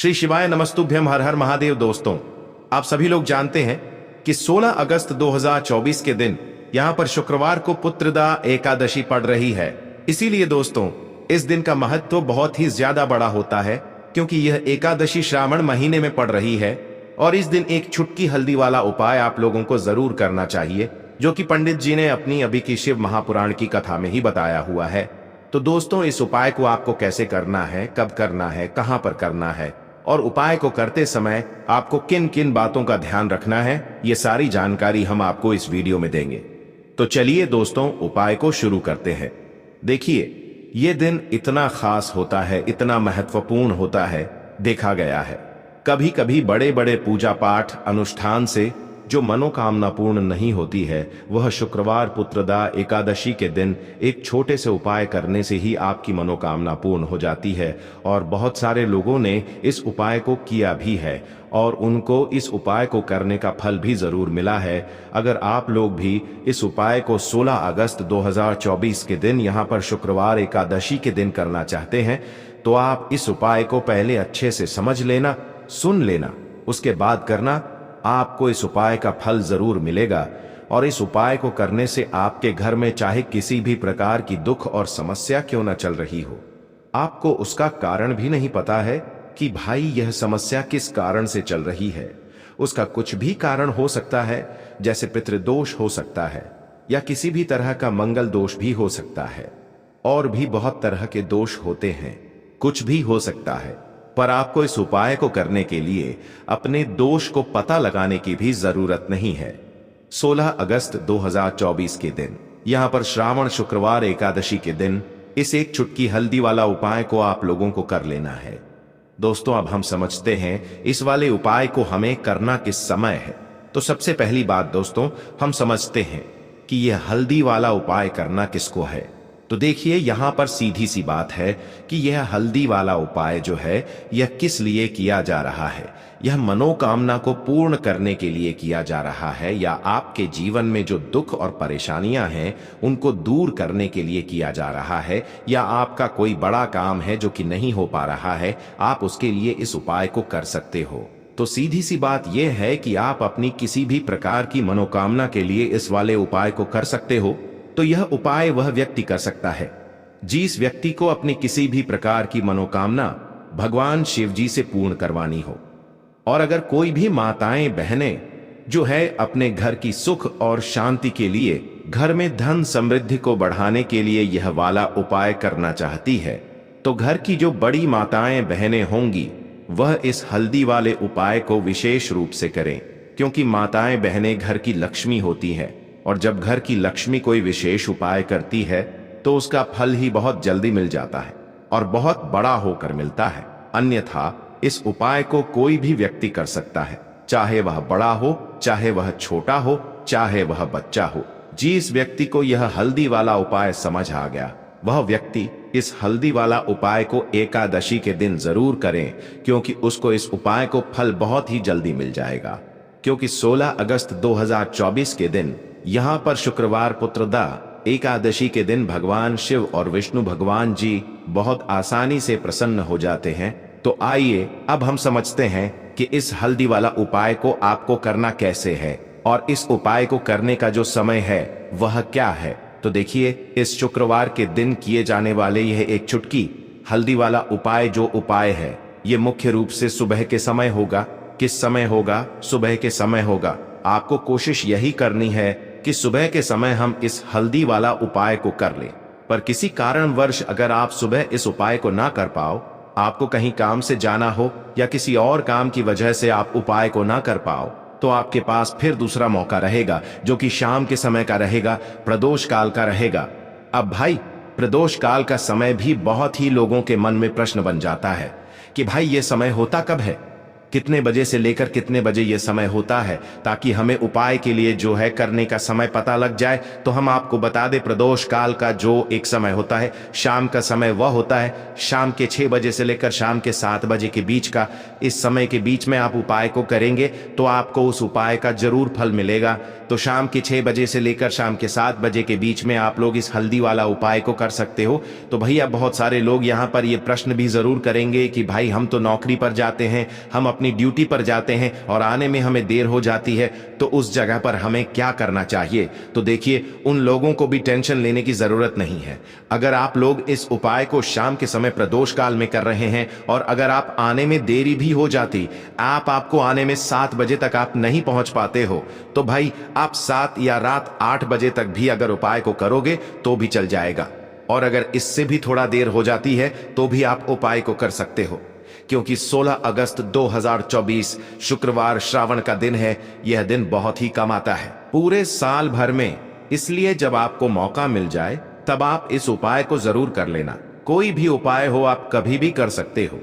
श्री शिवाय नमस्तुभ्यम। हर हर महादेव। दोस्तों, आप सभी लोग जानते हैं कि 16 अगस्त 2024 के दिन यहां पर शुक्रवार को पुत्रदा एकादशी पड़ रही है। इसीलिए दोस्तों, इस दिन का महत्व बहुत ही ज्यादा बड़ा होता है, क्योंकि यह एकादशी श्रावण महीने में पड़ रही है। और इस दिन एक छुटकी हल्दी वाला उपाय आप लोगों को जरूर करना चाहिए, जो कि पंडित जी ने अपनी अभी की शिव महापुराण की कथा में ही बताया हुआ है। तो दोस्तों, इस उपाय को आपको कैसे करना है, कब करना है, कहां पर करना है और उपाय को करते समय आपको किन किन बातों का ध्यान रखना है, ये सारी जानकारी हम आपको इस वीडियो में देंगे। तो चलिए दोस्तों, उपाय को शुरू करते हैं। देखिए, ये दिन इतना खास होता है, इतना महत्वपूर्ण होता है, देखा गया है कभी कभी बड़े बड़े पूजा पाठ अनुष्ठान से जो मनोकामना पूर्ण नहीं होती है, वह शुक्रवार पुत्रदा एकादशी के दिन एक छोटे से उपाय करने से ही आपकी मनोकामना पूर्ण हो जाती है। और बहुत सारे लोगों ने इस उपाय को किया भी है और उनको इस उपाय को करने का फल भी जरूर मिला है। अगर आप लोग भी इस उपाय को 16 अगस्त 2024 के दिन यहाँ पर शुक्रवार एकादशी के दिन करना चाहते हैं, तो आप इस उपाय को पहले अच्छे से समझ लेना, सुन लेना, उसके बाद करना। आपको इस उपाय का फल जरूर मिलेगा। और इस उपाय को करने से आपके घर में चाहे किसी भी प्रकार की दुख और समस्या क्यों न चल रही हो, आपको उसका कारण भी नहीं पता है कि भाई यह समस्या किस कारण से चल रही है। उसका कुछ भी कारण हो सकता है, जैसे पितृदोष हो सकता है या किसी भी तरह का मंगल दोष भी हो सकता है, और भी बहुत तरह के दोष होते हैं, कुछ भी हो सकता है। पर आपको इस उपाय को करने के लिए अपने दोष को पता लगाने की भी जरूरत नहीं है। 16 अगस्त 2024 के दिन यहां पर श्रावण शुक्रवार एकादशी के दिन इस एक चुटकी हल्दी वाला उपाय को आप लोगों को कर लेना है। दोस्तों, अब हम समझते हैं इस वाले उपाय को हमें करना किस समय है। तो सबसे पहली बात दोस्तों, हम समझते हैं कि यह हल्दी वाला उपाय करना किसको है। तो देखिए, यहां पर सीधी सी बात है कि यह हल्दी वाला उपाय जो है, यह किस लिए किया जा रहा है। यह मनोकामना को पूर्ण करने के लिए किया जा रहा है, या आपके जीवन में जो दुख और परेशानियां हैं उनको दूर करने के लिए किया जा रहा है, या आपका कोई बड़ा काम है जो कि नहीं हो पा रहा है, आप उसके लिए इस उपाय को कर सकते हो। तो सीधी सी बात यह है कि आप अपनी किसी भी प्रकार की मनोकामना के लिए इस वाले उपाय को कर सकते हो। तो यह उपाय वह व्यक्ति कर सकता है जिस व्यक्ति को अपनी किसी भी प्रकार की मनोकामना भगवान शिव जी से पूर्ण करवानी हो। और अगर कोई भी माताएं बहनें जो है अपने घर की सुख और शांति के लिए, घर में धन समृद्धि को बढ़ाने के लिए यह वाला उपाय करना चाहती है, तो घर की जो बड़ी माताएं बहनें होंगी वह इस हल्दी वाले उपाय को विशेष रूप से करें, क्योंकि माताएं बहनें घर की लक्ष्मी होती हैं। और जब घर की लक्ष्मी कोई विशेष उपाय करती है तो उसका फल ही बहुत जल्दी मिल जाता है और बहुत बड़ा होकर मिलता है। अन्यथा इस उपाय को कोई भी व्यक्ति कर सकता है, चाहे वह बड़ा हो, चाहे वह छोटा हो, चाहे वह बच्चा हो। जिस व्यक्ति को यह हल्दी वाला उपाय समझ आ गया, वह व्यक्ति इस हल्दी वाला उपाय को एकादशी के दिन जरूर करें, क्योंकि उसको इस उपाय को फल बहुत ही जल्दी मिल जाएगा। क्योंकि 16 अगस्त 2024 के दिन यहां पर शुक्रवार पुत्रदा एकादशी के दिन भगवान शिव और विष्णु भगवान जी बहुत आसानी से प्रसन्न हो जाते हैं। तो आइए अब हम समझते हैं कि इस हल्दी वाला उपाय को आपको करना कैसे है और इस उपाय को करने का जो समय है वह क्या है। तो देखिए, इस शुक्रवार के दिन किए जाने वाले यह एक चुटकी हल्दी वाला उपाय जो उपाय है, ये मुख्य रूप से सुबह के समय होगा। किस समय होगा? सुबह के समय होगा। आपको कोशिश यही करनी है कि सुबह के समय हम इस हल्दी वाला उपाय को कर लें। पर किसी कारणवश अगर आप सुबह इस उपाय को ना कर पाओ, आपको कहीं काम से जाना हो या किसी और काम की वजह से आप उपाय को ना कर पाओ, तो आपके पास फिर दूसरा मौका रहेगा, जो कि शाम के समय का रहेगा, प्रदोष काल का रहेगा। अब भाई, प्रदोष काल का समय भी बहुत ही लोगों के मन में प्रश्न बन जाता है कि भाई ये समय होता कब है, कितने बजे से लेकर कितने बजे ये समय होता है, ताकि हमें उपाय के लिए जो है करने का समय पता लग जाए। तो हम आपको बता दें, प्रदोष काल का जो एक समय होता है, शाम का समय वह होता है शाम के 6 बजे से लेकर शाम के 7 बजे के बीच का। इस समय के बीच में आप उपाय को करेंगे तो आपको उस उपाय का जरूर फल मिलेगा। तो शाम के 6 बजे से लेकर शाम के 7 बजे के बीच में आप लोग इस हल्दी वाला उपाय को कर सकते हो। तो भैया बहुत सारे लोग यहाँ पर ये प्रश्न भी जरूर करेंगे कि भाई हम तो नौकरी पर जाते हैं, हम अपनी ड्यूटी पर जाते हैं और आने में हमें देर हो जाती है, तो उस जगह पर हमें क्या करना चाहिए। तो देखिए, उन लोगों को भी टेंशन लेने की जरूरत नहीं है। अगर आप लोग इस उपाय को शाम के समय प्रदोष काल में कर रहे हैं और अगर आप आने में देरी भी हो जाती, आपको आने में 7 बजे तक आप नहीं पहुंच पाते हो, तो भाई आप 7 या रात 8 बजे तक भी अगर उपाय को करोगे तो भी चल जाएगा। और अगर इससे भी थोड़ा देर हो जाती है तो भी आप उपाय को कर सकते हो, क्योंकि 16 अगस्त 2024 शुक्रवार श्रावण का दिन है। यह दिन बहुत ही कम आता है पूरे साल भर में, इसलिए जब आपको मौका मिल जाए तब आप इस उपाय को जरूर कर लेना। कोई भी उपाय हो आप कभी भी कर सकते हो।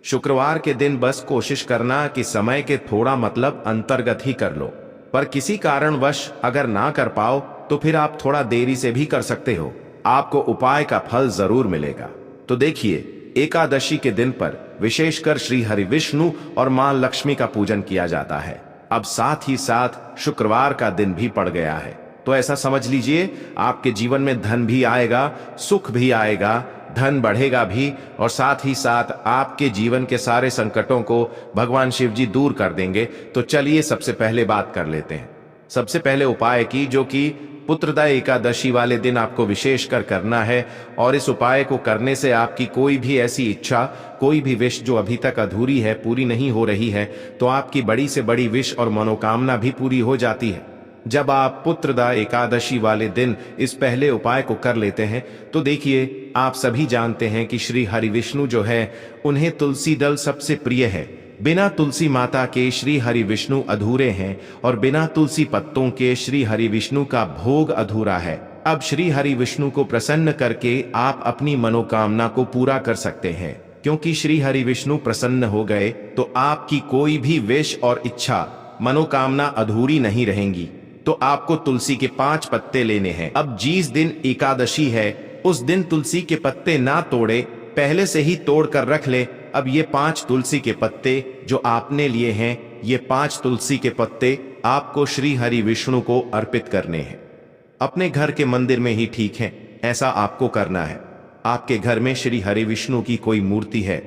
शुक्रवार के दिन बस कोशिश करना कि समय के थोड़ा मतलब अंतर्गत ही कर लो, पर किसी कारणवश अगर ना कर पाओ तो फिर आप थोड़ा देरी से भी कर सकते हो, आपको उपाय का फल जरूर मिलेगा। तो देखिए, एकादशी के दिन पर विशेषकर श्री हरि विष्णु और मां लक्ष्मी का पूजन किया जाता है। अब साथ ही साथ शुक्रवार का दिन भी पड़ गया है, तो ऐसा समझ लीजिए आपके जीवन में धन भी आएगा, सुख भी आएगा, धन बढ़ेगा भी, और साथ ही साथ आपके जीवन के सारे संकटों को भगवान शिव जी दूर कर देंगे। तो चलिए सबसे पहले बात कर लेते हैं सबसे पहले उपाय की, जो कि पुत्रदा एकादशी वाले दिन आपको विशेषकर करना है। और इस उपाय को करने से आपकी कोई भी ऐसी इच्छा, कोई भी विश जो अभी तक अधूरी है, पूरी नहीं हो रही है, तो आपकी बड़ी से बड़ी विश और मनोकामना भी पूरी हो जाती है। जब आप पुत्रदा एकादशी वाले दिन इस पहले उपाय को कर लेते हैं तो देखिए, आप सभी जानते हैं कि श्री हरि विष्णु जो है, उन्हें तुलसी दल सबसे प्रिय है। बिना तुलसी माता के श्री हरि विष्णु अधूरे हैं और बिना तुलसी पत्तों के श्री हरि विष्णु का भोग अधूरा है। अब श्री हरि विष्णु को प्रसन्न करके आप अपनी मनोकामना को पूरा कर सकते हैं, क्योंकि श्री हरि विष्णु प्रसन्न हो गए तो आपकी कोई भी विश और इच्छा, मनोकामना अधूरी नहीं रहेंगी। तो आपको तुलसी के 5 पत्ते लेने हैं। अब जिस दिन एकादशी है उस दिन तुलसी के पत्ते ना तोड़े, पहले से ही तोड़ कर रख ले। अब ये 5 तुलसी के पत्ते जो आपने लिए हैं, ये 5 तुलसी के पत्ते आपको श्री हरि विष्णु को अर्पित करने हैं। अपने घर के मंदिर में ही ठीक है, ऐसा आपको करना है। आपके घर में श्री हरि विष्णु की कोई मूर्ति है,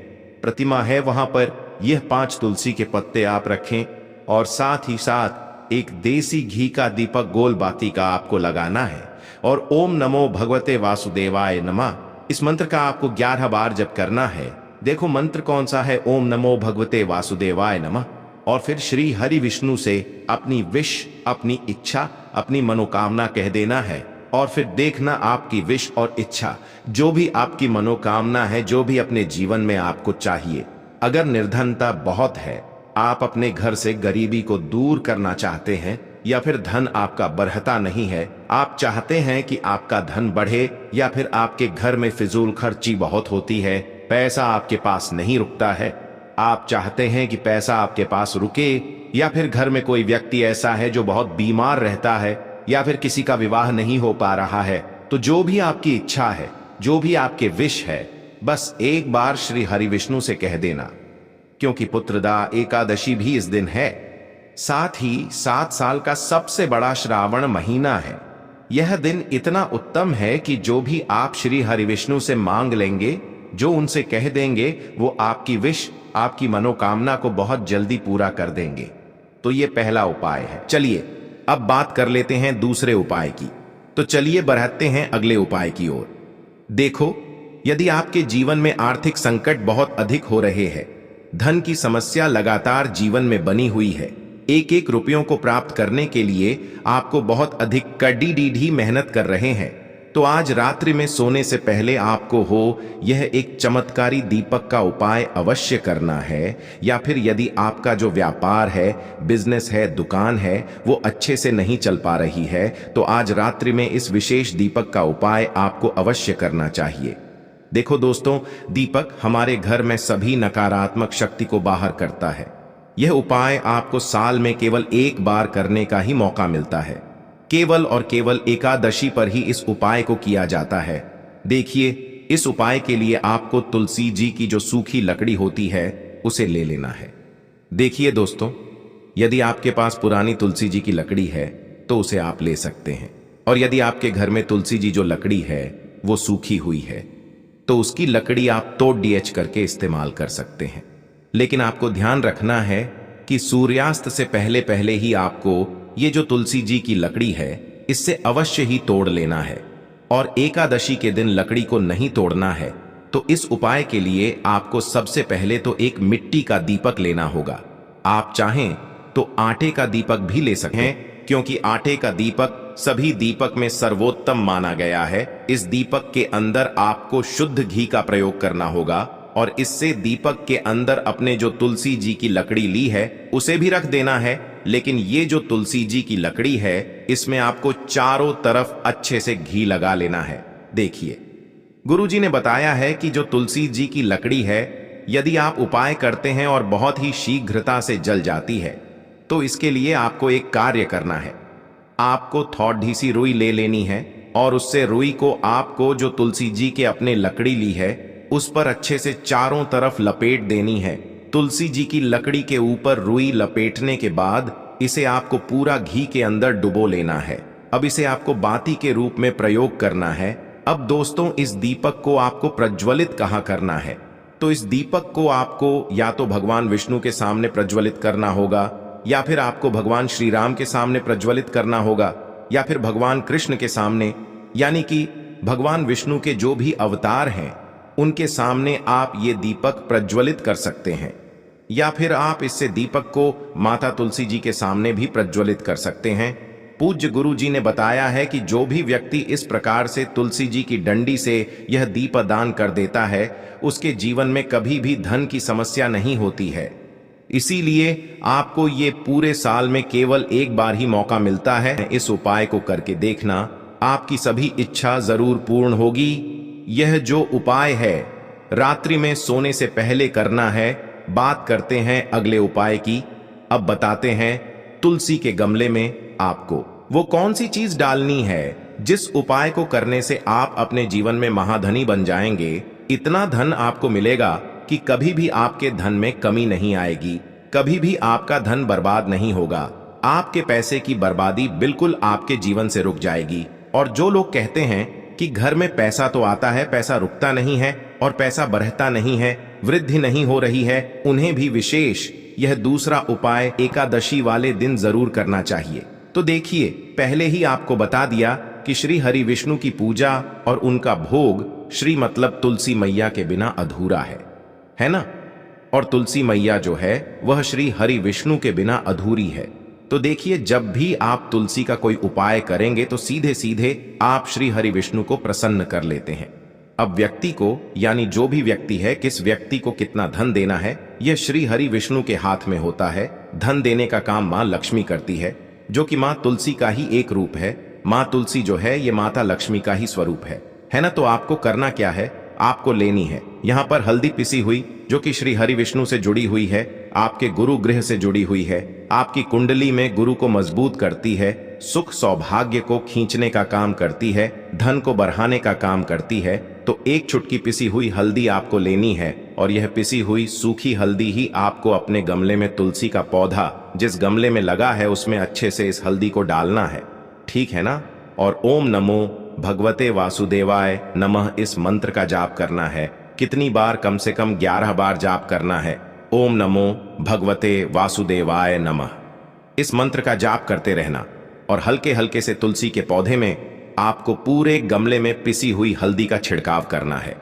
प्रतिमा है, वहां पर यह 5 तुलसी के पत्ते आप रखें और साथ ही साथ एक देसी घी का दीपक गोल बाती का आपको लगाना है और ओम नमो भगवते वासुदेवाय नमः, इस मंत्र का आपको 11 बार जप करना है। देखो मंत्र कौन सा है, ओम नमो भगवते वासुदेवाय नमः। और फिर श्री हरि विष्णु से अपनी विश, अपनी इच्छा, अपनी मनोकामना कह देना है और फिर देखना आपकी विश और इच्छा, जो भी आपकी मनोकामना है, जो भी अपने जीवन में आपको चाहिए। अगर निर्धनता बहुत है, आप अपने घर से गरीबी को दूर करना चाहते हैं, या फिर धन आपका बढ़ता नहीं है, आप चाहते हैं कि आपका धन बढ़े, या फिर आपके घर में फिजूल खर्ची बहुत होती है, पैसा आपके पास नहीं रुकता है, आप चाहते हैं कि पैसा आपके पास रुके, या फिर घर में कोई व्यक्ति ऐसा है जो बहुत बीमार रहता है, या फिर किसी का विवाह नहीं हो पा रहा है, तो जो भी आपकी इच्छा है, जो भी आपके विश है, बस एक बार श्री हरि विष्णु से कह देना, क्योंकि पुत्रदा एकादशी भी इस दिन है। साथ ही 7 साल का सबसे बड़ा श्रावण महीना है। यह दिन इतना उत्तम है कि जो भी आप श्री हरि विष्णु से मांग लेंगे, जो उनसे कह देंगे, वो आपकी विश, आपकी मनोकामना को बहुत जल्दी पूरा कर देंगे। तो ये पहला उपाय है। चलिए अब बात कर लेते हैं दूसरे उपाय की। तो चलिए बढ़ते हैं अगले उपाय की ओर। देखो, यदि आपके जीवन में आर्थिक संकट बहुत अधिक हो रहे हैं, धन की समस्या लगातार जीवन में बनी हुई है, एक एक रुपयों को प्राप्त करने के लिए आपको बहुत अधिक कड़ी मेहनत कर रहे हैं, तो आज रात्रि में सोने से पहले आपको यह एक चमत्कारी दीपक का उपाय अवश्य करना है। या फिर यदि आपका जो व्यापार है, बिजनेस है, दुकान है, वो अच्छे से नहीं चल पा रही है, तो आज रात्रि में इस विशेष दीपक का उपाय आपको अवश्य करना चाहिए। देखो दोस्तों, दीपक हमारे घर में सभी नकारात्मक शक्ति को बाहर करता है। यह उपाय आपको साल में केवल एक बार करने का ही मौका मिलता है। केवल और केवल एकादशी पर ही इस उपाय को किया जाता है। देखिए, इस उपाय के लिए आपको तुलसी जी की जो सूखी लकड़ी होती है उसे ले लेना है। देखिए दोस्तों, यदि आपके पास पुरानी तुलसी जी की लकड़ी है तो उसे आप ले सकते हैं, और यदि आपके घर में तुलसी जी जो लकड़ी है वो सूखी हुई है तो उसकी लकड़ी आप तोड़ डीएच करके इस्तेमाल कर सकते हैं। लेकिन आपको ध्यान रखना है कि सूर्यास्त से पहले पहले ही आपको ये जो तुलसी जी की लकड़ी है इससे अवश्य ही तोड़ लेना है, और एकादशी के दिन लकड़ी को नहीं तोड़ना है। तो इस उपाय के लिए आपको सबसे पहले तो एक मिट्टी का दीपक लेना होगा। आप चाहें तो आटे का दीपक भी ले सकते हैं, क्योंकि आटे का दीपक सभी दीपक में सर्वोत्तम माना गया है। इस दीपक के अंदर आपको शुद्ध घी का प्रयोग करना होगा, और इससे दीपक के अंदर अपने जो तुलसी जी की लकड़ी ली है उसे भी रख देना है। लेकिन ये जो तुलसी जी की लकड़ी है इसमें आपको चारों तरफ अच्छे से घी लगा लेना है। देखिए, गुरुजी ने बताया है कि जो तुलसी जी की लकड़ी है यदि आप उपाय करते हैं और बहुत ही शीघ्रता से जल जाती है तो इसके लिए आपको एक कार्य करना है। आपको थोड़ी सी रुई ले लेनी है, और उससे रुई को आपको जो तुलसी जी के अपने लकड़ी ली है उस पर अच्छे से चारों तरफ लपेट देनी है। तुलसी जी की लकड़ी के ऊपर रुई लपेटने के बाद इसे आपको पूरा घी के अंदर डुबो लेना है। अब इसे आपको बाती के रूप में प्रयोग करना है। अब दोस्तों, इस दीपक को आपको प्रज्वलित कहाँ करना है? तो इस दीपक को आपको या तो भगवान विष्णु के सामने प्रज्वलित करना होगा, या फिर आपको भगवान श्री राम के सामने प्रज्वलित करना होगा, या फिर भगवान कृष्ण के सामने, यानी कि भगवान विष्णु के जो भी अवतार हैं उनके सामने आप ये दीपक प्रज्वलित कर सकते हैं। या फिर आप इससे दीपक को माता तुलसी जी के सामने भी प्रज्वलित कर सकते हैं। पूज्य गुरु जी ने बताया है कि जो भी व्यक्ति इस प्रकार से तुलसी जी की डंडी से यह दीपदान कर देता है उसके जीवन में कभी भी धन की समस्या नहीं होती है। इसीलिए आपको ये पूरे साल में केवल एक बार ही मौका मिलता है। इस उपाय को करके देखना, आपकी सभी इच्छा जरूर पूर्ण होगी। यह जो उपाय है रात्रि में सोने से पहले करना है। बात करते हैं अगले उपाय की। अब बताते हैं तुलसी के गमले में आपको वो कौन सी चीज डालनी है जिस उपाय को करने से आप अपने जीवन में महाधनी बन जाएंगे। इतना धन आपको मिलेगा कि कभी भी आपके धन में कमी नहीं आएगी, कभी भी आपका धन बर्बाद नहीं होगा। आपके पैसे की बर्बादी बिल्कुल आपके जीवन से रुक जाएगी। और जो लोग कहते हैं कि घर में पैसा तो आता है, पैसा रुकता नहीं है और पैसा बढ़ता नहीं है, वृद्धि नहीं हो रही है, उन्हें भी विशेष यह दूसरा उपाय एकादशी वाले दिन जरूर करना चाहिए। तो देखिए, पहले ही आपको बता दिया कि श्री हरि विष्णु की पूजा और उनका भोग श्री मतलब तुलसी मैया के बिना अधूरा है ना? और तुलसी मैया जो है वह श्री हरि विष्णु के बिना अधूरी है। तो देखिए, जब भी आप तुलसी का कोई उपाय करेंगे तो सीधे सीधे आप श्री हरि विष्णु को प्रसन्न कर लेते हैं। अब व्यक्ति को, यानी जो भी व्यक्ति है, किस व्यक्ति को कितना धन देना है यह श्री हरि विष्णु के हाथ में होता है। धन देने का काम माँ लक्ष्मी करती है, जो कि माँ तुलसी का ही एक रूप है। माँ तुलसी जो है ये माता लक्ष्मी का ही स्वरूप है ना? तो आपको करना क्या है, आपको लेनी है यहाँ पर हल्दी पिसी हुई, जो कि श्री हरि विष्णु से जुड़ी हुई है, आपके गुरु गृह से जुड़ी हुई है, आपकी कुंडली में गुरु को मजबूत करती है, सुख सौभाग्य को खींचने का काम करती है, धन को बढ़ाने का काम करती है। तो एक चुटकी पिसी हुई हल्दी आपको लेनी है, और यह पिसी हुई सूखी हल्दी ही आपको अपने गमले में तुलसी का पौधा जिस गमले में लगा है उसमें अच्छे से इस हल्दी को डालना है, ठीक है ना? और ओम नमो भगवते वासुदेवाय नमः इस मंत्र का जाप करना है। कितनी बार? कम से कम 11 बार जाप करना है। ओम नमो भगवते वासुदेवाय नमः इस मंत्र का जाप करते रहना, और हल्के हल्के से तुलसी के पौधे में आपको पूरे गमले में पिसी हुई हल्दी का छिड़काव करना है।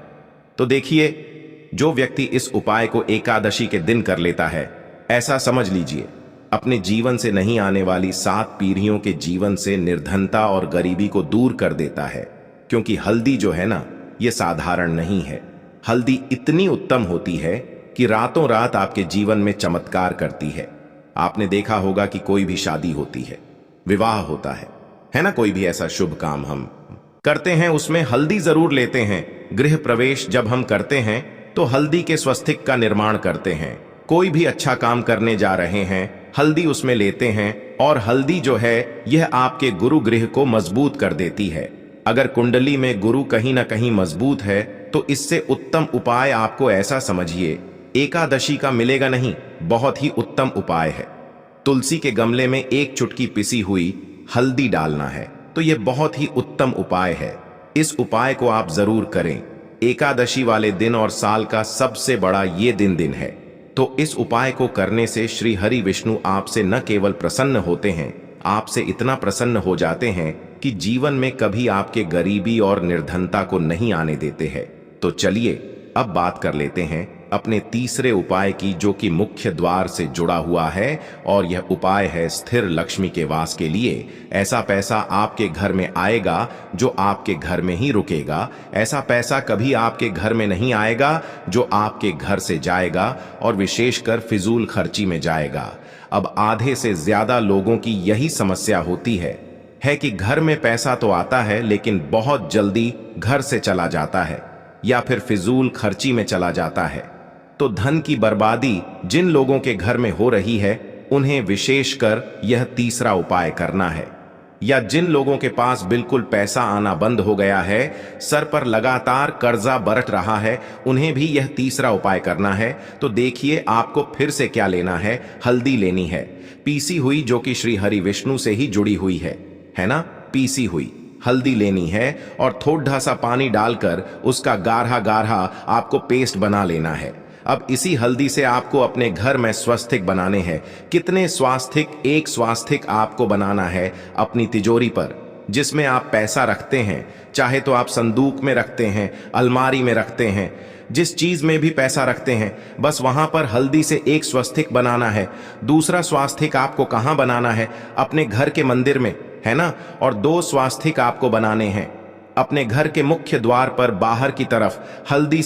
तो देखिए, जो व्यक्ति इस उपाय को एकादशी के दिन कर लेता है, ऐसा समझ लीजिए अपने जीवन से नहीं आने वाली 7 पीढ़ियों के जीवन से निर्धनता और गरीबी को दूर कर देता है। क्योंकि हल्दी जो है ना, ये साधारण नहीं है। हल्दी इतनी उत्तम होती है कि रातों रात आपके जीवन में चमत्कार करती है। आपने देखा होगा कि कोई भी शादी होती है, विवाह होता है ना? कोई भी ऐसा शुभ काम हम करते हैं उसमें हल्दी जरूर लेते हैं। गृह प्रवेश जब हम करते हैं तो हल्दी के स्वस्तिक का निर्माण करते हैं। कोई भी अच्छा काम करने जा रहे हैं, हल्दी उसमें लेते हैं, और हल्दी जो है यह आपके गुरु गृह को मजबूत कर देती है। अगर कुंडली में गुरु कहीं ना कहीं मजबूत है तो इससे उत्तम उपाय आपको ऐसा समझिए एकादशी का मिलेगा नहीं, बहुत ही उत्तम उपाय है। तुलसी के गमले में एक चुटकी पिसी हुई हल्दी डालना है, तो यह बहुत ही उत्तम उपाय है। इस उपाय को आप जरूर करें। एकादशी वाले दिन और साल का सबसे बड़ा ये दिन है, तो इस उपाय को करने से श्री हरि विष्णु आपसे न केवल प्रसन्न होते हैं, आपसे इतना प्रसन्न हो जाते हैं कि जीवन में कभी आपके गरीबी और निर्धनता को नहीं आने देते हैं। तो चलिए अब बात कर लेते हैं अपने तीसरे उपाय की, जो कि मुख्य द्वार से जुड़ा हुआ है, और यह उपाय है स्थिर लक्ष्मी के वास के लिए। ऐसा पैसा आपके घर में आएगा जो आपके घर में ही रुकेगा। ऐसा पैसा कभी आपके घर में नहीं आएगा जो आपके घर से जाएगा और विशेषकर फिजूल खर्ची में जाएगा। अब आधे से ज्यादा लोगों की यही समस्या होती है कि घर में पैसा तो आता है लेकिन बहुत जल्दी घर से चला जाता है या फिर फिजूल खर्ची में चला जाता है। तो धन की बर्बादी जिन लोगों के घर में हो रही है उन्हें विशेषकर यह तीसरा उपाय करना है। या जिन लोगों के पास बिल्कुल पैसा आना बंद हो गया है, सर पर लगातार कर्जा बरत रहा है, उन्हें भी यह तीसरा उपाय करना है। तो देखिए आपको फिर से क्या लेना है, हल्दी लेनी है पीसी हुई, जो कि श्री हरि विष्णु से ही जुड़ी हुई है ना। पीसी हुई हल्दी लेनी है और थोड़ा सा पानी डालकर उसका गाढ़ा गाढ़ा आपको पेस्ट बना लेना है। अब इसी हल्दी से आपको अपने घर में स्वास्तिक बनाने हैं। कितने स्वास्तिक? एक स्वास्तिक आपको बनाना है अपनी तिजोरी पर, जिसमें आप पैसा रखते हैं। चाहे तो आप संदूक में रखते हैं, अलमारी में रखते हैं, जिस चीज में भी पैसा रखते हैं, बस वहां पर हल्दी से एक स्वास्तिक बनाना है। दूसरा स्वास्तिक आपको कहां बनाना है? अपने घर के मंदिर में, है ना। और 2 स्वास्तिक आपको बनाने हैं अपने घर के मुख्य द्वार पर बाहर की तरफ। हल्दी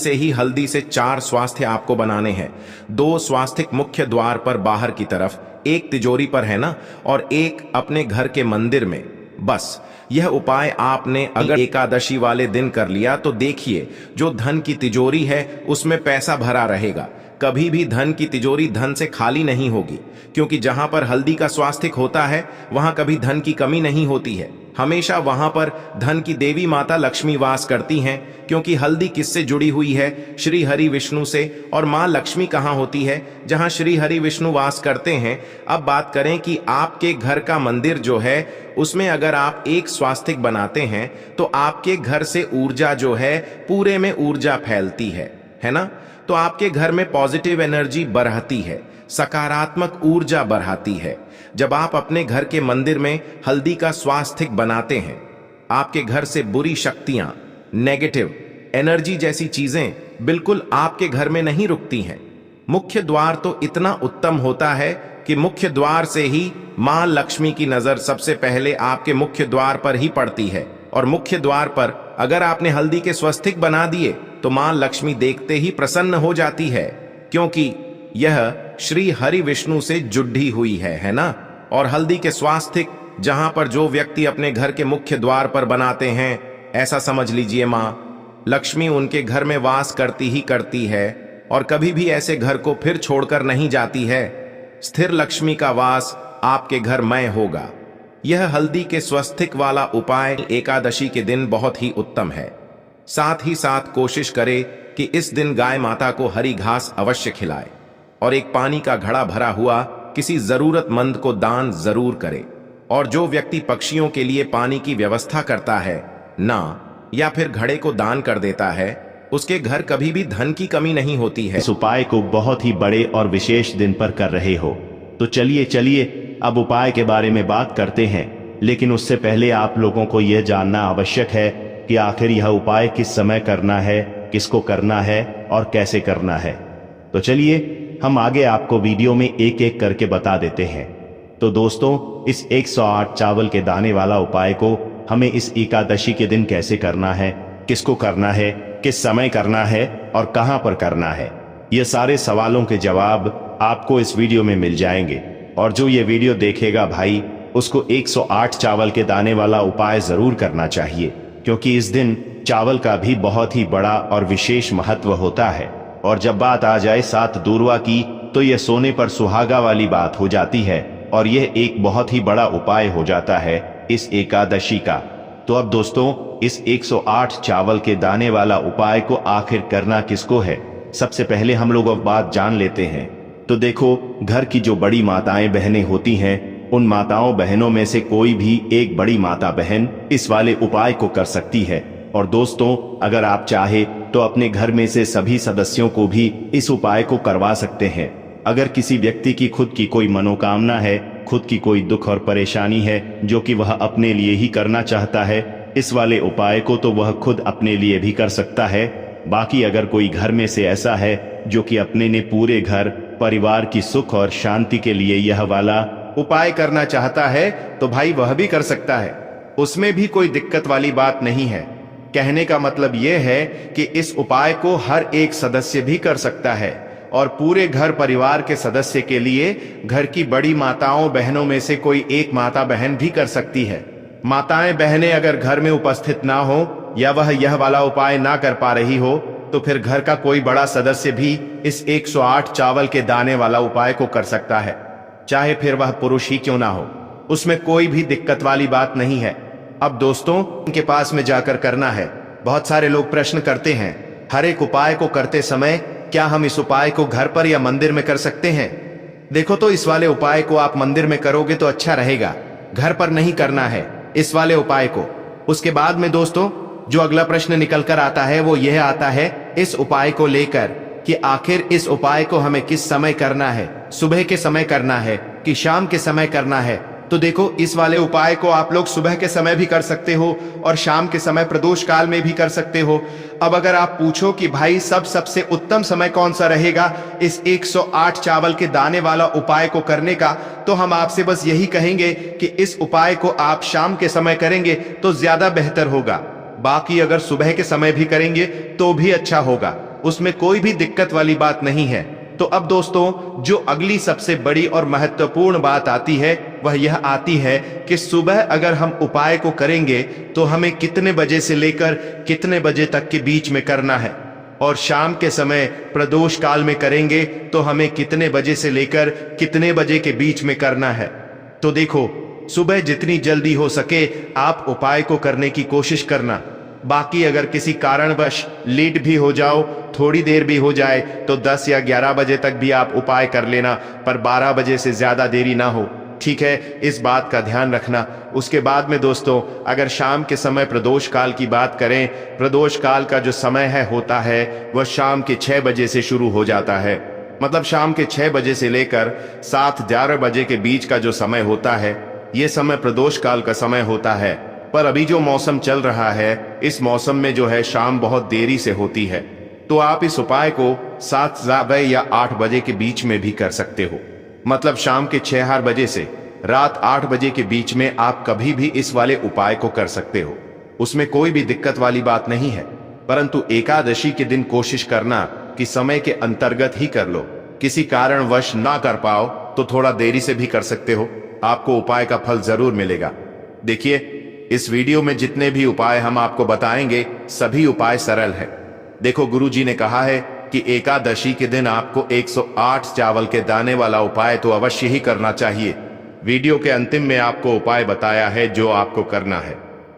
से 4 स्वास्थ्य आपको बनाने हैं। 2 स्वास्तिक मुख्य द्वार पर बाहर की तरफ, एक तिजोरी पर, है ना, और एक अपने घर के मंदिर में। बस यह उपाय आपने अगर एकादशी वाले दिन कर लिया तो देखिए जो धन की तिजोरी है उसमें पैसा भरा रहेगा। कभी भी धन की तिजोरी धन से खाली नहीं होगी, क्योंकि जहां पर हल्दी का स्वास्तिक होता है वहां कभी धन की कमी नहीं होती है। हमेशा वहां पर धन की देवी माता लक्ष्मी वास करती हैं, क्योंकि हल्दी किससे जुड़ी हुई है? श्री हरि विष्णु से। और मां लक्ष्मी कहां होती है? जहां श्री हरि विष्णु वास करते हैं। अब बात करें कि आपके घर का मंदिर जो है उसमें अगर आप एक स्वास्तिक बनाते हैं तो आपके घर से ऊर्जा जो है पूरे में ऊर्जा फैलती है ना। तो आपके घर में पॉजिटिव एनर्जी बढ़ती है, सकारात्मक ऊर्जा बढ़ाती है। जब आप अपने घर के मंदिर में हल्दी का स्वास्तिक बनाते हैं, आपके घर से बुरी शक्तियां, नेगेटिव एनर्जी जैसी चीजें बिल्कुल आपके घर में नहीं रुकती हैं। मुख्य द्वार तो इतना उत्तम होता है कि मुख्य द्वार से ही मां लक्ष्मी की नजर सबसे पहले आपके मुख्य द्वार पर ही पड़ती है। और मुख्य द्वार पर अगर आपने हल्दी के स्वास्तिक बना दिए तो मां लक्ष्मी देखते ही प्रसन्न हो जाती है, क्योंकि यह श्री हरि विष्णु से जुड़ी हुई है ना। और हल्दी के स्वास्तिक जहां पर जो व्यक्ति अपने घर के मुख्य द्वार पर बनाते हैं, ऐसा समझ लीजिए मां लक्ष्मी उनके घर में वास करती ही करती है और कभी भी ऐसे घर को फिर छोड़कर नहीं जाती है। स्थिर लक्ष्मी का वास आपके घर में होगा। यह हल्दी के स्वास्तिक वाला उपाय एकादशी के दिन बहुत ही उत्तम है। साथ ही साथ कोशिश करें कि इस दिन गाय माता को हरी घास अवश्य खिलाए और एक पानी का घड़ा भरा हुआ किसी जरूरतमंद को दान जरूर करे। और जो व्यक्ति पक्षियों के लिए पानी की व्यवस्था करता है ना, या फिर घड़े को दान कर देता है, उसके घर कभी भी धन की कमी नहीं होती है। इस उपाय को बहुत ही बड़े और विशेष दिन पर कर रहे हो, तो चलिए अब उपाय के बारे में बात करते हैं। लेकिन उससे पहले आप लोगों को यह जानना आवश्यक है कि आखिर यह उपाय किस समय करना है, किसको करना है और कैसे करना है। तो चलिए हम आगे आपको वीडियो में एक एक करके बता देते हैं। तो दोस्तों, इस 108 चावल के दाने वाला उपाय को हमें इस एकादशी के दिन कैसे करना है, किसको करना है, किस समय करना है और कहां पर करना है, ये सारे सवालों के जवाब आपको इस वीडियो में मिल जाएंगे। और जो ये वीडियो देखेगा भाई, उसको 108 चावल के दाने वाला उपाय जरूर करना चाहिए, क्योंकि इस दिन चावल का भी बहुत ही बड़ा और विशेष महत्व होता है। और जब बात आ जाए 7 दूर्वा की, तो यह सोने पर सुहागा वाली बात हो जाती है और यह एक बहुत ही बड़ा उपाय हो जाता है इस एकादशी का। तो अब दोस्तों, इस 108 चावल के दाने वाला उपाय को आखिर करना किसको है, सबसे पहले हम लोग अब बात जान लेते हैं। तो देखो, घर की जो बड़ी माताएं बहनें होती हैं, उन माताओं बहनों में से कोई भी एक बड़ी माता बहन इस वाले उपाय को कर सकती है। और दोस्तों, अगर आप चाहे तो अपने घर में से सभी सदस्यों को भी इस उपाय को करवा सकते हैं। अगर किसी व्यक्ति की खुद की कोई मनोकामना है, खुद की कोई दुख और परेशानी है जो कि वह अपने लिए ही करना चाहता है, इस वाले उपाय को तो वह खुद अपने लिए भी कर सकता है। बाकी अगर कोई घर में से ऐसा है जो कि अपने ने पूरे घर परिवार की सुख और शांति के लिए यह वाला उपाय करना चाहता है तो भाई वह भी कर सकता है, उसमें भी कोई दिक्कत वाली बात नहीं है। कहने का मतलब यह है कि इस उपाय को हर एक सदस्य भी कर सकता है और पूरे घर परिवार के सदस्य के लिए घर की बड़ी माताओं बहनों में से कोई एक माता बहन भी कर सकती है। माताएं बहनें अगर घर में उपस्थित ना हो या वह यह वाला उपाय ना कर पा रही हो तो फिर घर का कोई बड़ा सदस्य भी इस 108 चावल के दाने वाला उपाय को कर सकता है, चाहे फिर वह पुरुष ही क्यों ना हो, उसमें कोई भी दिक्कत वाली बात नहीं है। अब दोस्तों, उनके पास में जाकर करना है। बहुत सारे लोग प्रश्न करते हैं, हर एक उपाय को करते समय क्या हम इस उपाय को घर पर या मंदिर में कर सकते हैं? देखो, तो इस वाले उपाय को आप मंदिर में करोगे तो अच्छा रहेगा, घर पर नहीं करना है इस वाले उपाय को। उसके बाद में दोस्तों, जो अगला प्रश्न निकल कर आता है वो यह आता है इस उपाय को लेकर कि आखिर इस उपाय को हमें किस समय करना है, सुबह के समय करना है कि शाम के समय करना है? तो देखो, इस वाले उपाय को आप लोग सुबह के समय भी कर सकते हो और शाम के समय प्रदोष काल में भी कर सकते हो। अब अगर आप पूछो कि भाई सबसे उत्तम समय कौन सा रहेगा इस 108 चावल के दाने वाला उपाय को करने का, तो हम आपसे बस यही कहेंगे कि इस उपाय को आप शाम के समय करेंगे तो ज्यादा बेहतर होगा। बाकी अगर सुबह के समय भी करेंगे तो भी अच्छा होगा, उसमें कोई भी दिक्कत वाली बात नहीं है। तो अब दोस्तों, जो अगली सबसे बड़ी और महत्वपूर्ण बात आती है वह यह आती है कि सुबह अगर हम उपाय को करेंगे तो हमें कितने बजे से लेकर कितने बजे तक के बीच में करना है, और शाम के समय प्रदोष काल में करेंगे तो हमें कितने बजे से लेकर कितने बजे के बीच में करना है। तो देखो, सुबह जितनी जल्दी हो सके आप उपाय को करने की कोशिश करना। बाकी अगर किसी कारणवश लेट भी हो जाओ, थोड़ी देर भी हो जाए, तो 10 या 11 बजे तक भी आप उपाय कर लेना, पर 12 बजे से ज्यादा देरी ना हो, ठीक है? इस बात का ध्यान रखना। उसके बाद में दोस्तों, अगर शाम के समय प्रदोष काल की बात करें, प्रदोष काल का जो समय होता है वह शाम के 6 बजे से शुरू हो जाता है। मतलब शाम के 6 बजे से लेकर 7-11 बजे के बीच का जो समय होता है, ये समय प्रदोष काल का समय होता है। पर अभी जो मौसम चल रहा है, इस मौसम में जो है शाम बहुत देरी से होती है, तो आप इस उपाय को 7 या 8 बजे के बीच में भी कर सकते हो। मतलब शाम के 6 बजे से रात 8 बजे के बीच में आप कभी भी इस वाले उपाय को कर सकते हो, उसमें कोई भी दिक्कत वाली बात नहीं है। परंतु एकादशी के दिन कोशिश करना कि समय के अंतर्गत ही कर लो। किसी कारणवश ना कर पाओ तो थोड़ा देरी से भी कर सकते हो, आपको उपाय का फल जरूर मिलेगा। देखिए, इस वीडियो में जितने भी उपाय हम आपको बताएंगे सभी उपाय सरल है। देखो, गुरुजी ने कहा है कि एकादशी के दिन आपको 108 चावल के दाने वाला उपाय तो अवश्य ही करना चाहिए। वीडियो के अंतिम में आपको उपाय बताया है जो आपको करना है।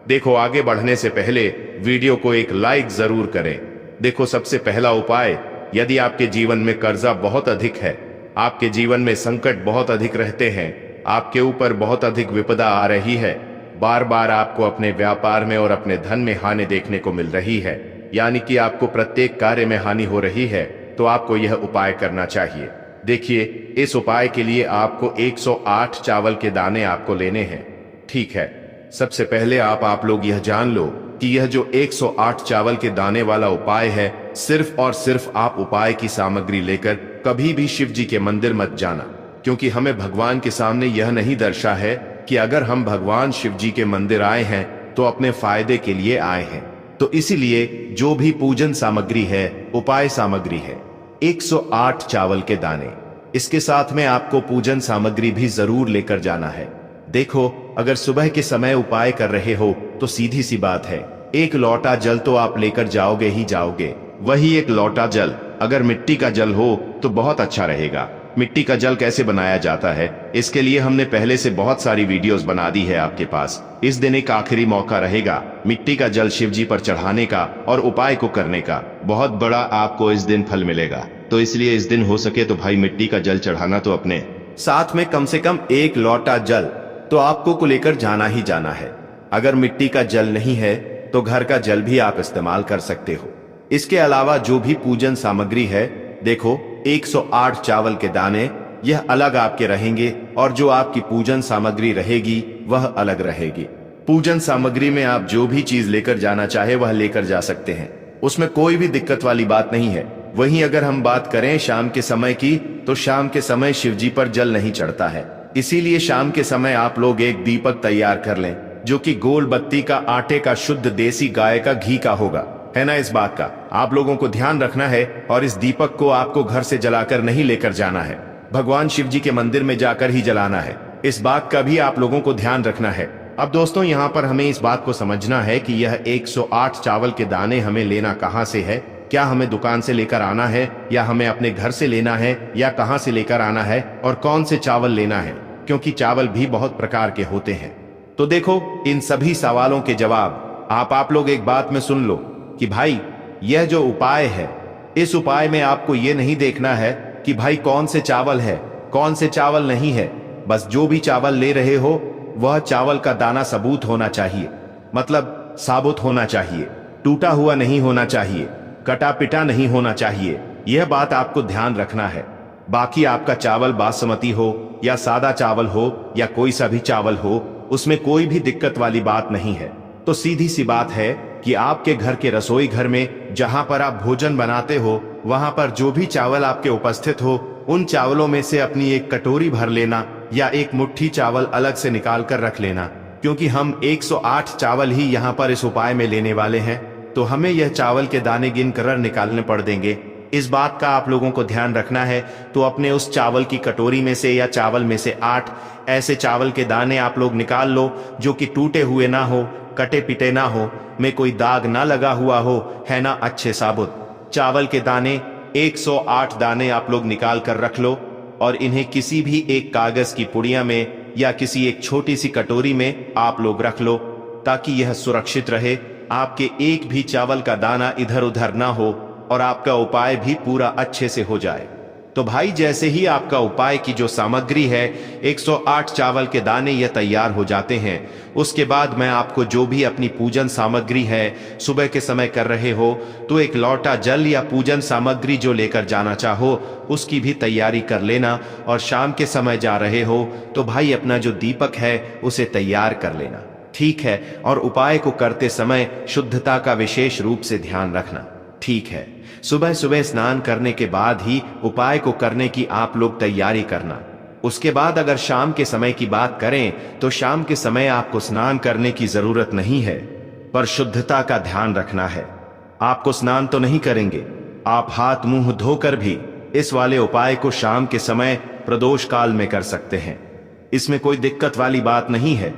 देखो, आगे बढ़ने से पहले वीडियो को एक लाइक जरूर करें। देखो, सबसे पहला उपाय, यदि आपके जीवन में कर्जा बहुत अधिक है, आपके जीवन में संकट बहुत अधिक रहते हैं, आपके ऊपर बहुत अधिक विपदा आ रही है, बार बार आपको अपने व्यापार में और अपने धन में हानि देखने को मिल रही है, यानी कि आपको प्रत्येक कार्य में हानि हो रही है, तो आपको यह उपाय करना चाहिए। देखिए, इस उपाय के लिए आपको 108 चावल के दाने आपको लेने हैं, ठीक है? सबसे पहले आप लोग यह जान लो कि यह जो 108 चावल के दाने वाला उपाय है, सिर्फ और सिर्फ आप उपाय की सामग्री लेकर कभी भी शिव जी के मंदिर मत जाना, क्योंकि हमें भगवान के सामने यह नहीं दर्शा है कि अगर हम भगवान शिव जी के मंदिर आए हैं तो अपने फायदे के लिए आए हैं। तो इसीलिए जो भी पूजन सामग्री है, उपाय सामग्री है 108 चावल के दाने, इसके साथ में आपको पूजन सामग्री भी जरूर लेकर जाना है। देखो, अगर सुबह के समय उपाय कर रहे हो तो सीधी सी बात है, 1 लोटा जल तो आप लेकर जाओगे ही जाओगे। वही 1 लोटा जल अगर मिट्टी का जल हो तो बहुत अच्छा रहेगा। मिट्टी का जल कैसे बनाया जाता है, इसके लिए हमने पहले से बहुत सारी वीडियोस बना दी है आपके पास। इस दिन एक आखिरी मौका रहेगा मिट्टी का जल शिव जी पर चढ़ाने का और उपाय को करने का। बहुत बड़ा आपको इस दिन फल मिलेगा, तो इसलिए इस दिन हो सके तो भाई मिट्टी का जल चढ़ाना तो अपने साथ में कम से कम 1 लोटा जल तो आपको को लेकर जाना ही जाना है। अगर मिट्टी का जल नहीं है तो घर का जल भी आप इस्तेमाल कर सकते हो। इसके अलावा जो भी पूजन सामग्री है, देखो 108 चावल के दाने, यह अलग आपके रहेंगे और जो आपकी पूजन सामग्री रहेगी वह अलग रहेगी। पूजन सामग्री में आप जो भी चीज लेकर जाना चाहे वह लेकर जा सकते हैं, उसमें कोई भी दिक्कत वाली बात नहीं है। वहीं अगर हम बात करें शाम के समय की, तो शाम के समय शिवजी पर जल नहीं चढ़ता है, इसीलिए शाम के समय आप लोग एक दीपक तैयार कर लें जो कि गोल बत्ती का, आटे का, शुद्ध देसी गाय का घी का होगा, है ना। इस बात का आप लोगों को ध्यान रखना है और इस दीपक को आपको घर से जलाकर नहीं लेकर जाना है, भगवान शिव जी के मंदिर में जाकर ही जलाना है। इस बात का भी आप लोगों को ध्यान रखना है। अब दोस्तों यहाँ पर हमें इस बात को समझना है कि यह 108 चावल के दाने हमें लेना कहाँ से है। क्या हमें दुकान से लेकर आना है या हमें अपने घर से लेना है या कहाँ से लेकर आना है और कौन से चावल लेना है, क्योंकि चावल भी बहुत प्रकार के होते हैं। तो देखो इन सभी सवालों के जवाब आप लोग एक बात में सुन लो कि भाई यह जो उपाय है, इस उपाय में आपको ये नहीं देखना है कि भाई कौन से चावल है कौन से चावल नहीं है। बस जो भी चावल ले रहे हो वह चावल का दाना सबूत होना चाहिए, मतलब साबुत होना चाहिए, टूटा हुआ नहीं होना चाहिए, कटा पिटा नहीं होना चाहिए। यह बात आपको ध्यान रखना है। बाकी आपका चावल बासमती हो या सादा चावल हो या कोई सा भी चावल हो, उसमें कोई भी दिक्कत वाली बात नहीं है। तो सीधी सी बात है कि आपके घर के रसोई घर में जहां पर आप भोजन बनाते हो, वहां पर जो भी चावल आपके उपस्थित हो, उन चावलों में से अपनी एक कटोरी भर लेना या एक मुट्ठी चावल अलग से निकाल कर रख लेना, क्योंकि हम 108 चावल ही यहाँ पर इस उपाय में लेने वाले हैं, तो हमें यह चावल के दाने गिन कर निकालने पड़ देंगे। इस बात का आप लोगों को ध्यान रखना है। तो अपने उस चावल की कटोरी में से या चावल में से 8 ऐसे चावल के दाने आप लोग निकाल लो जो कि टूटे हुए ना हो, कटे पिटे ना हो, में कोई दाग ना लगा हुआ हो, है ना, अच्छे साबुत चावल के दाने 108 दाने आप लोग निकाल कर रख लो और इन्हें किसी भी एक कागज की पुड़िया में या किसी एक छोटी सी कटोरी में आप लोग रख लो, ताकि यह सुरक्षित रहे, आपके एक भी चावल का दाना इधर उधर ना हो और आपका उपाय भी पूरा अच्छे से हो जाए। तो भाई जैसे ही आपका उपाय की जो सामग्री है 108 चावल के दाने ये तैयार हो जाते हैं, उसके बाद मैं आपको जो भी अपनी पूजन सामग्री है सुबह के समय कर रहे हो, तो एक लोटा जल या पूजन सामग्री जो लेकर जाना चाहो उसकी भी तैयारी कर लेना। और शाम के समय जा रहे हो तो भाई अपना जो दीपक है उसे तैयार कर लेना, ठीक है। और उपाय को करते समय शुद्धता का विशेष रूप से ध्यान रखना, ठीक है। सुबह सुबह स्नान करने के बाद ही उपाय को करने की आप लोग तैयारी करना। उसके बाद अगर शाम के समय की बात करें तो शाम के समय आपको स्नान करने की जरूरत नहीं है, पर शुद्धता का ध्यान रखना है। आपको स्नान तो नहीं करेंगे, आप हाथ मुंह धोकर भी इस वाले उपाय को शाम के समय प्रदोष काल में कर सकते हैं, इसमें कोई दिक्कत वाली बात नहीं है।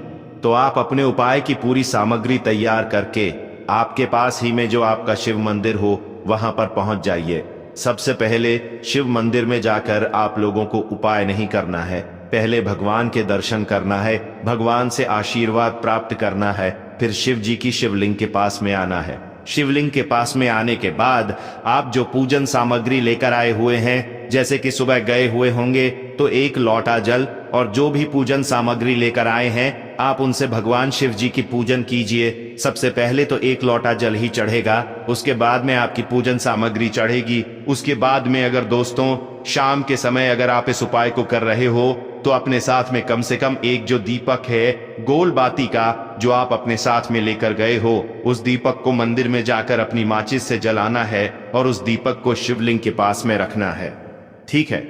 तो आप अपने उपाय की पूरी सामग्री तैयार करके आपके पास ही में जो आपका शिव मंदिर हो वहां पर पहुंच जाइए। सबसे पहले शिव मंदिर में जाकर आप लोगों को उपाय नहीं करना है, पहले भगवान के दर्शन करना है, भगवान से आशीर्वाद प्राप्त करना है, फिर शिव जी की शिवलिंग के पास में आना है। शिवलिंग के पास में आने के बाद आप जो पूजन सामग्री लेकर आए हुए हैं, जैसे कि सुबह गए हुए होंगे तो 1 लोटा जल और जो भी पूजन सामग्री लेकर आए हैं आप उनसे भगवान शिव जी की पूजन कीजिए। सबसे पहले तो 1 लोटा जल ही चढ़ेगा, उसके बाद में आपकी पूजन सामग्री चढ़ेगी। उसके बाद में अगर दोस्तों शाम के समय अगर आप इस उपाय को कर रहे हो तो अपने साथ में कम से कम एक जो दीपक है गोल बाती का, जो आप अपने साथ में लेकर गए हो, उस दीपक को मंदिर में जाकर अपनी माचिस से जलाना है और उस दीपक को शिवलिंग के पास में रखना है, ठीक है।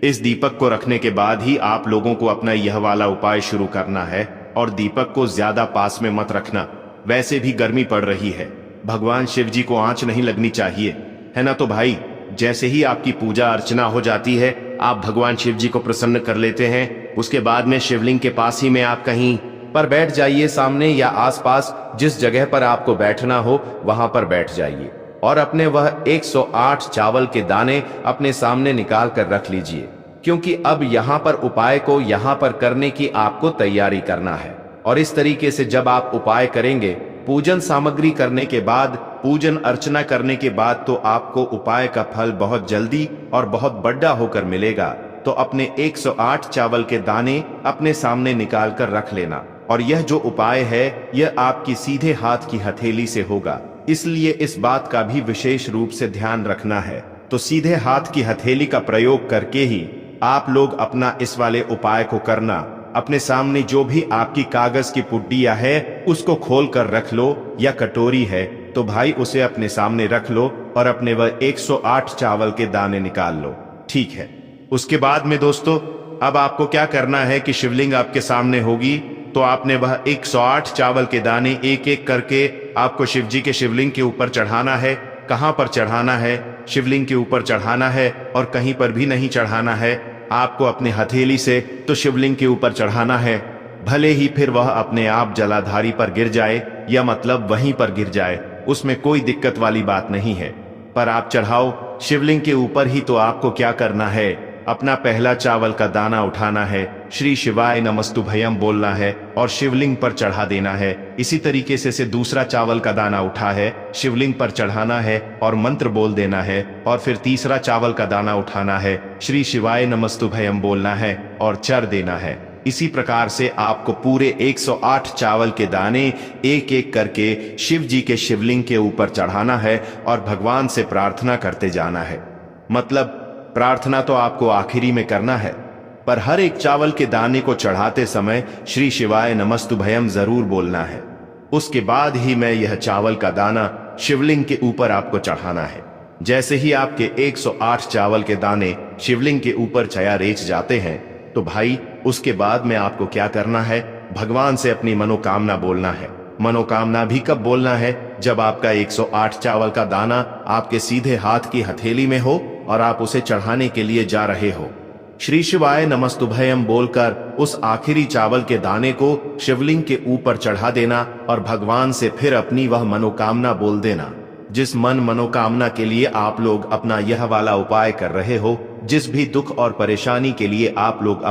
इस दीपक को रखने के बाद ही आप लोगों को अपना यह वाला उपाय शुरू करना है और दीपक को ज्यादा पास में मत रखना, वैसे भी गर्मी पड़ रही है, भगवान शिव जी को आंच नहीं लगनी चाहिए, है ना। तो भाई जैसे ही आपकी पूजा अर्चना हो जाती है आप भगवान शिव जी को प्रसन्न कर लेते हैं, उसके बाद में शिवलिंग के पास ही में आप कहीं पर बैठ जाइए, सामने या आसपास जिस जगह पर आपको बैठना हो वहां पर बैठ जाइए और अपने वह 108 चावल के दाने अपने सामने निकाल कर रख लीजिए, क्योंकि अब यहाँ पर उपाय को यहाँ पर करने की आपको तैयारी करना है। और इस तरीके से जब आप उपाय करेंगे, पूजन सामग्री करने के बाद, पूजन अर्चना करने के बाद, तो आपको उपाय का फल बहुत जल्दी और बहुत बड़ा होकर मिलेगा। तो अपने 108 चावल के दाने अपने सामने निकाल कर रख लेना। और यह जो उपाय है यह आपकी सीधे हाथ की हथेली से होगा, इसलिए इस बात का भी विशेष रूप से ध्यान रखना है। तो सीधे हाथ की हथेली का प्रयोग करके ही आप लोग अपना इस वाले उपाय को करना। अपने सामने जो भी आपकी कागज की पुड्डिया है उसको खोल कर रख लो, या कटोरी है तो भाई उसे अपने सामने रख लो और अपने वह 108 चावल के दाने निकाल लो। ठीक है। उसके बाद में दोस्तों अब आपको क्या करना है कि शिवलिंग आपके सामने होगी, तो आपने वह 108 चावल के दाने एक एक करके आपको शिव जी के शिवलिंग के ऊपर चढ़ाना है। कहां पर चढ़ाना है? शिवलिंग के ऊपर चढ़ाना है और कहीं पर भी नहीं चढ़ाना है। आपको अपने हथेली से तो शिवलिंग के ऊपर चढ़ाना है, भले ही फिर वह अपने आप जलाधारी पर गिर जाए, या मतलब वहीं पर गिर जाए, उसमें कोई दिक्कत वाली बात नहीं है। पर आप चढ़ाओ शिवलिंग के ऊपर ही। तो आपको क्या करना है? अपना पहला चावल का दाना उठाना है, श्री शिवाय नमस्तुभयम बोलना है और शिवलिंग पर चढ़ा देना है। इसी तरीके से दूसरा चावल का दाना उठा है, शिवलिंग पर चढ़ाना है और मंत्र बोल देना है। और फिर तीसरा चावल का दाना उठाना है, श्री शिवाय नमस्तुभयम बोलना है और चढ़ देना है। इसी प्रकार से आपको पूरे 108 चावल के दाने एक एक करके शिव जी के शिवलिंग के ऊपर चढ़ाना है और भगवान से प्रार्थना करते जाना है। मतलब प्रार्थना तो आपको आखिरी में करना है, पर हर एक चावल के दाने को चढ़ाते समय श्री शिवाय नमस्तुभयम जरूर बोलना है। उसके बाद ही मैं यह चावल का दाना शिवलिंग के ऊपर आपको चढ़ाना है। जैसे ही आपके 108 चावल के दाने शिवलिंग के ऊपर छया रेच जाते हैं, तो भाई उसके बाद में आपको क्या करना है? भगवान से अपनी मनोकामना बोलना है। मनोकामना भी कब बोलना है? जब आपका 108 चावल का दाना आपके सीधे हाथ की हथेली में हो और आप उसे चढ़ाने के लिए जा रहे हो। श्री शिवाय नमस्तुभयम बोलकर उस आखिरी चावल के दाने को शिवलिंग के ऊपर चढ़ा देना और भगवान से फिर अपनी वह मनोकामना बोल देना, जिस मनोकामना के लिए आप लोग अपना यह वाला उपाय कर रहे हो। जिस भी दुख और परेशानी के लिए आप लोग